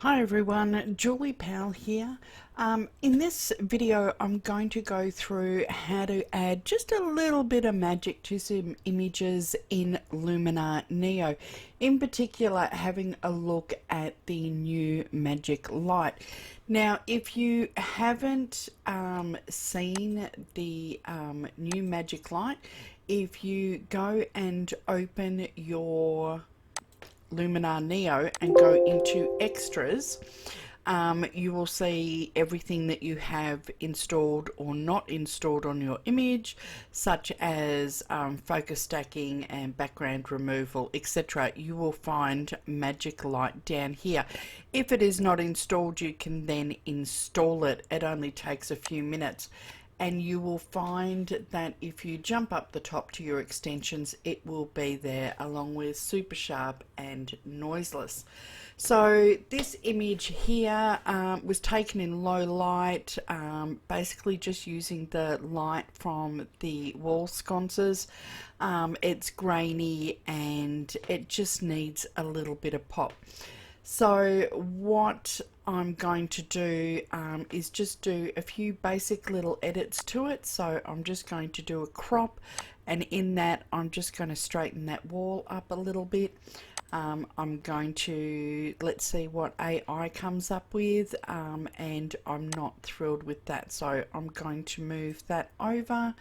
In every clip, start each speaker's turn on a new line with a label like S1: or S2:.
S1: Hi everyone, Julie Powell here. In this video I'm going to go through how to add just a little bit of magic to some images in Luminar Neo. In particular, having a look at the new magic light. Now if you haven't seen the new magic light, if you go and open your Luminar Neo and go into extras, you will see everything that you have installed or not installed on your image, such as focus stacking and background removal, etc. You will find Magic Light down here. If it is not installed, you can then install it. It only takes a few minutes. And you will find that if you jump up the top to your extensions, it will be there along with super sharp and noiseless. So this image here was taken in low light, basically just using the light from the wall sconces. It's grainy and it just needs a little bit of pop. So what I'm going to do is just do a few basic little edits to it. So I'm just going to do a crop, and in that I'm just going to straighten that wall up a little bit. I'm going to, let's see what AI comes up with, and I'm not thrilled with that, so I'm going to move that over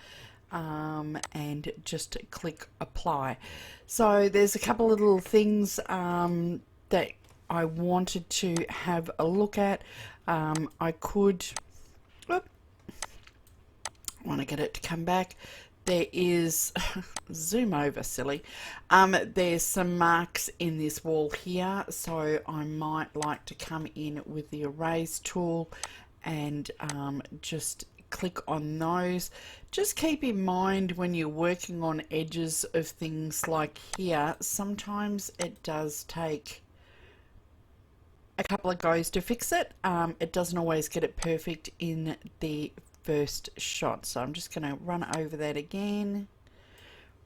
S1: and just click apply. So there's a couple of little things that I wanted to have a look at. I could, want to get it to come back. There is, zoom over silly, there's some marks in this wall here, so I might like to come in with the erase tool and just click on those. Just keep in mind when you're working on edges of things like here, sometimes it does take a couple of goes to fix it. It doesn't always get it perfect in the first shot, so I'm just going to run over that again,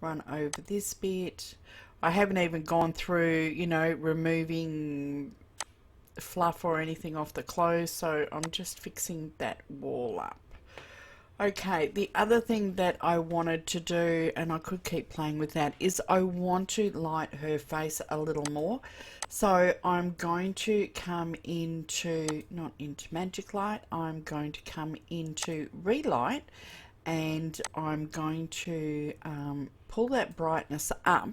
S1: run over this bit. I haven't even gone through, you know, removing fluff or anything off the clothes, so I'm just fixing that wall up. Okay, the other thing that I wanted to do, and I could keep playing with that, is I want to light her face a little more. So I'm going to come into, not into Magic Light, I'm going to come into Relight, and I'm going to pull that brightness up.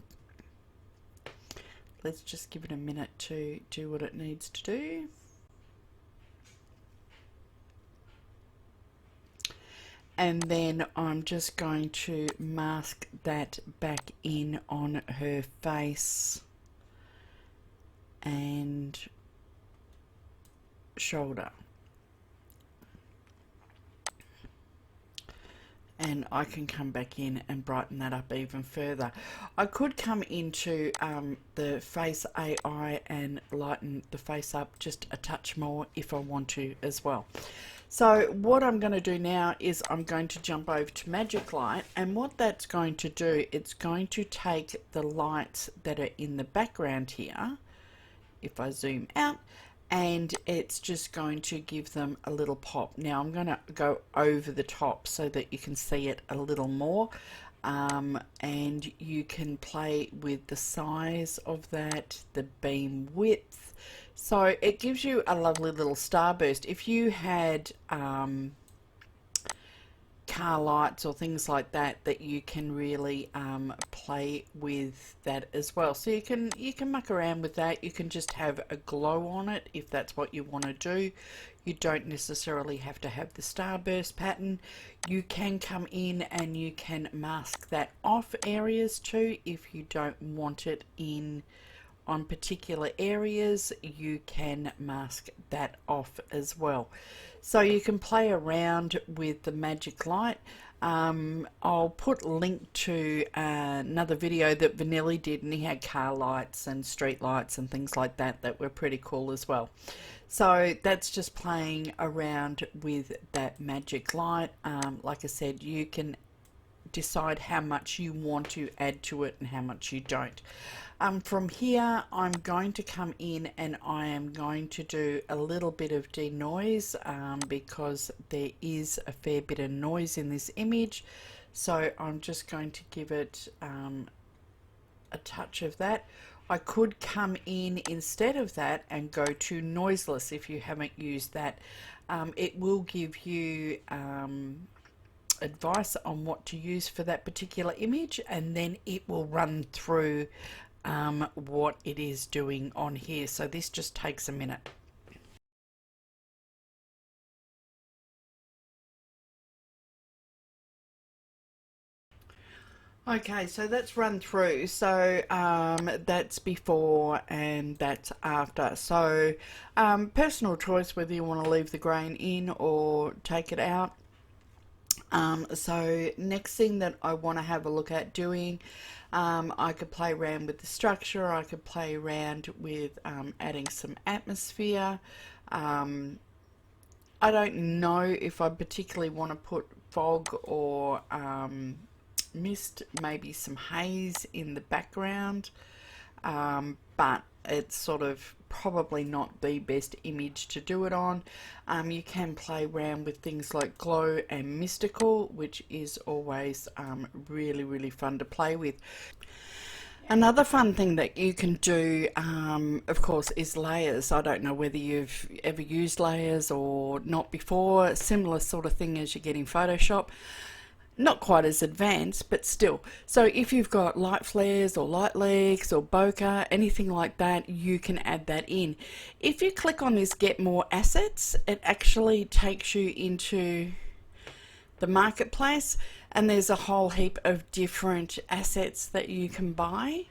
S1: Let's just give it a minute to do what it needs to do. And then I'm just going to mask that back in on her face and shoulder. And I can come back in and brighten that up even further. I could come into the face AI and lighten the face up just a touch more if I want to as well. So what I'm going to do now is I'm going to jump over to Magic Light, and what that's going to do, it's going to take the lights that are in the background here, if I zoom out, and it's just going to give them a little pop. Now I'm going to go over the top so that you can see it a little more, and you can play with the size of that, the beam width. So it gives you a lovely little starburst. If you had car lights or things like that, that you can really play with that as well. So you can muck around with that. You can just have a glow on it if that's what you want to do. You don't necessarily have to have the starburst pattern. You can come in and you can mask that off areas too if you don't want it in on particular areas. You can mask that off as well. So you can play around with the Magic Light. I'll put a link to another video that Vanilli did, and he had car lights and street lights and things like that that were pretty cool as well. So that's just playing around with that Magic Light. Like I said, you can decide how much you want to add to it and how much you don't. From here, I'm going to come in and I am going to do a little bit of denoise because there is a fair bit of noise in this image. So I'm just going to give it a touch of that. I could come in instead of that and go to noiseless if you haven't used that. It will give you advice on what to use for that particular image, and then it will run through what it is doing on here. So this just takes a minute. Okay, so that's run through. So that's before and that's after. So personal choice whether you want to leave the grain in or take it out. So next thing that I want to have a look at doing, I could play around with the structure. I could play around with adding some atmosphere. I don't know if I particularly want to put fog or mist, maybe some haze in the background, but it's sort of probably not the best image to do it on. You can play around with things like glow and mystical, which is always really fun to play with. Another fun thing that you can do, of course, is layers. I don't know whether you've ever used layers or not before. Similar sort of thing as you get in Photoshop. Not quite as advanced, but still. So if you've got light flares or light leaks or bokeh, anything like that, you can add that in. If you click on this Get More Assets, it actually takes you into the marketplace, and there's a whole heap of different assets that you can buy.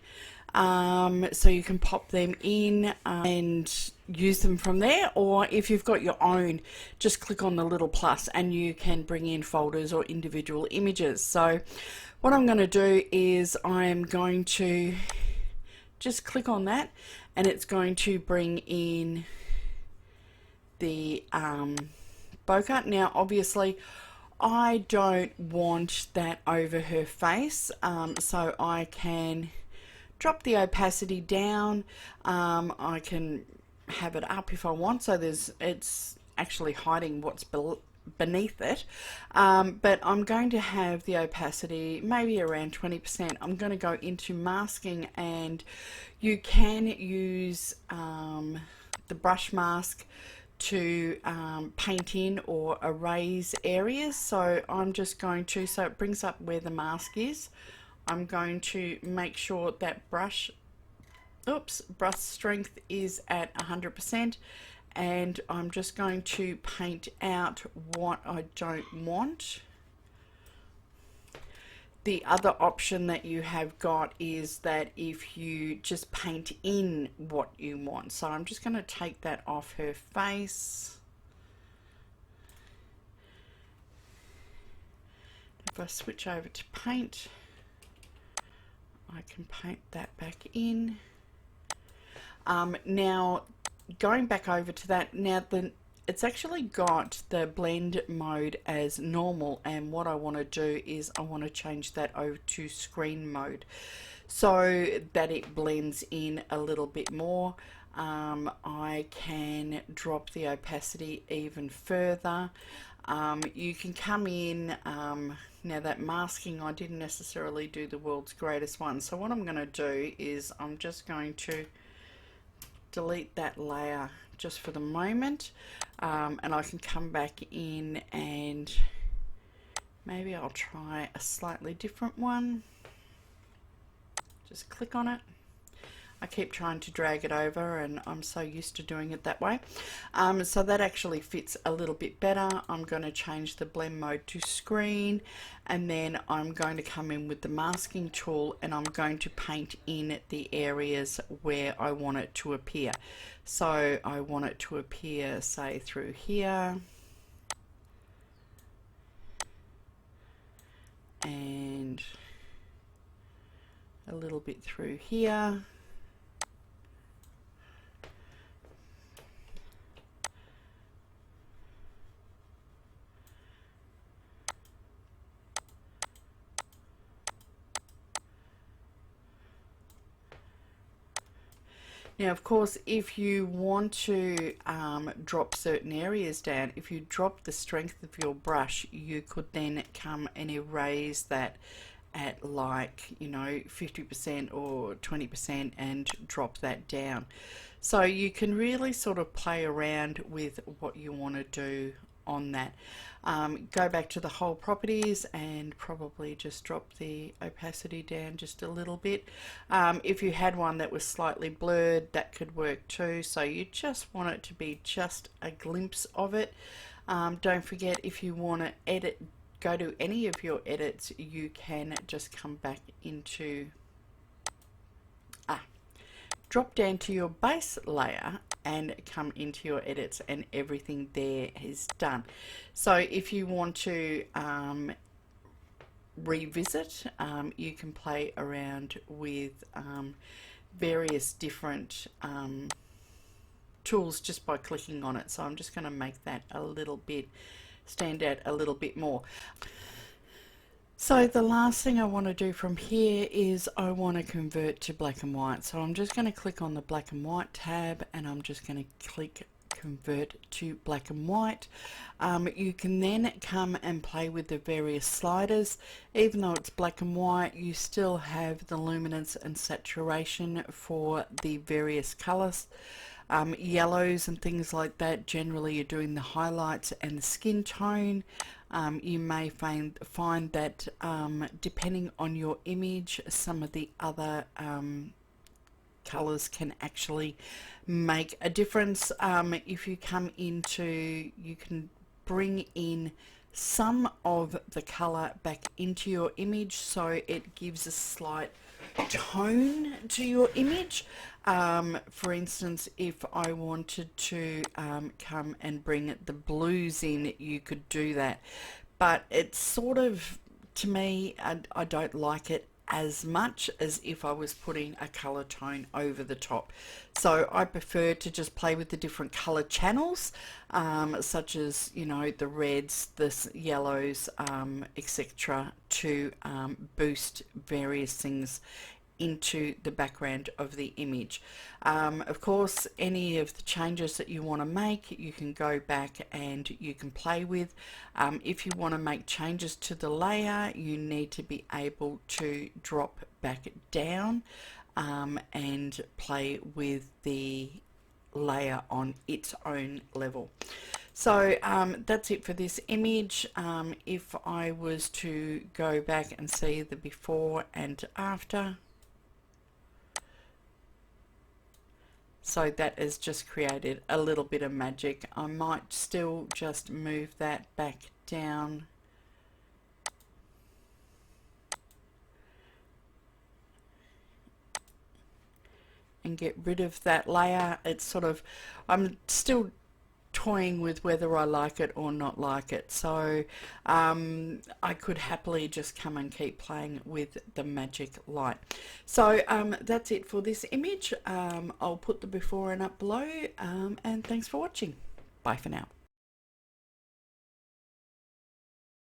S1: So you can pop them in and use them from there, or if you've got your own, just click on the little plus and you can bring in folders or individual images. So what I'm going to do is I'm going to just click on that and it's going to bring in the bokeh. Now obviously I don't want that over her face, so I can drop the opacity down. I can have it up if I want, so it's actually hiding what's beneath it, but I'm going to have the opacity maybe around 20%. I'm going to go into masking, and you can use the brush mask to paint in or erase areas. So I'm just going to, so it brings up where the mask is. I'm going to make sure that brush strength is at 100%, and I'm just going to paint out what I don't want. The other option that you have got is that if you just paint in what you want. So I'm just going to take that off her face. If I switch over to paint, I can paint that back in. Now going back over to that, now it's actually got the blend mode as normal, and what I want to do is I want to change that over to screen mode so that it blends in a little bit more. I can drop the opacity even further. You can come in, now that masking, I didn't necessarily do the world's greatest one, so what I'm going to do is I'm just going to delete that layer just for the moment, and I can come back in and maybe I'll try a slightly different one. Just click on it. I keep trying to drag it over and I'm so used to doing it that way. So that actually fits a little bit better. I'm going to change the blend mode to screen, and then I'm going to come in with the masking tool and I'm going to paint in the areas where I want it to appear. So I want it to appear, say, through here, and a little bit through here. Now, of course, if you want to drop certain areas down, if you drop the strength of your brush, you could then come and erase that at, like, you know, 50% or 20% and drop that down. So you can really sort of play around with what you want to do on that. Go back to the whole properties and probably just drop the opacity down just a little bit. If you had one that was slightly blurred, that could work too. So you just want it to be just a glimpse of it. Don't forget, if you want to edit, go to any of your edits, you can just come back into drop down to your base layer and come into your edits, and everything there is done. So if you want to revisit, you can play around with various different tools just by clicking on it. So I'm just going to make that a little bit stand out a little bit more. So the last thing I want to do from here is I want to convert to black and white. So I'm just going to click on the black and white tab, and I'm just going to click convert to black and white. You can then come and play with the various sliders. Even though it's black and white, you still have the luminance and saturation for the various colors. Yellows and things like that, generally you're doing the highlights and the skin tone. You may find that depending on your image, some of the other colors can actually make a difference. If you come into, you can bring in some of the color back into your image so it gives a slight tone to your image. For instance, if I wanted to come and bring the blues in, you could do that, but it's sort of, to me, I don't like it as much as if I was putting a color tone over the top. So I prefer to just play with the different color channels, such as, you know, the reds, the yellows, etc., to boost various things into the background of the image. Of course, any of the changes that you want to make, you can go back and you can play with. If you want to make changes to the layer, you need to be able to drop back down and play with the layer on its own level. So that's it for this image. If I was to go back and see the before and after, so that has just created a little bit of magic. I might still just move that back down and get rid of that layer. It's sort of, I'm still toying with whether I like it or not like it. So I could happily just come and keep playing with the magic light. So that's it for this image. I'll put the before and up below, and thanks for watching. Bye for now.